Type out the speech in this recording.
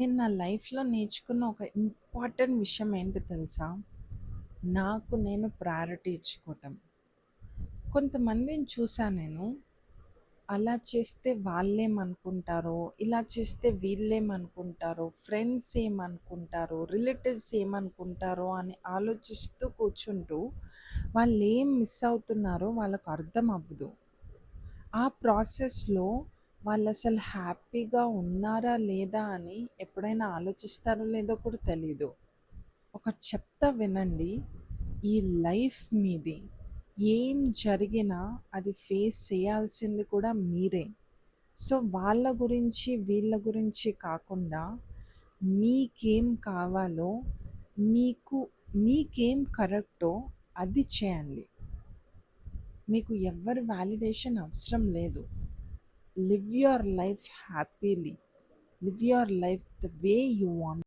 నేను నా లైఫ్‌లో నేర్చుకున్న ఒక ఇంపార్టెంట్ విషయం ఏంటో తెలుసా? నాకు నేను ప్రయారిటీ ఇచ్చుకోవటం. కొంతమందిని చూసా నేను. అలా చేస్తే వాళ్ళేమనుకుంటారో, ఇలా చేస్తే వీళ్ళేమనుకుంటారో, ఫ్రెండ్స్ ఏమనుకుంటారో, రిలేటివ్స్ ఏమనుకుంటారో అని ఆలోచిస్తూ కూర్చుంటూ వాళ్ళేం మిస్ అవుతున్నారో వాళ్ళకు అర్థం అవ్వదు. ఆ ప్రాసెస్‌లో వాళ్ళసలు హ్యాపీగా ఉన్నారా లేదా అని ఎప్పుడైనా ఆలోచిస్తారో లేదో కూడా తెలీదు. ఒకటి చెప్తా వినండి. ఈ లైఫ్ మీది. ఏం జరిగినా అది ఫేస్ చేయాల్సింది కూడా మీరే. సో, వాళ్ళ గురించి, వీళ్ళ గురించి కాకుండా మీకేం కావాలో, మీకు మీకేం కరెక్టో అది చేయండి. మీకు ఎవ్వరి వాలిడేషన్ అవసరం లేదు. Live your life happily. Live your life the way you want.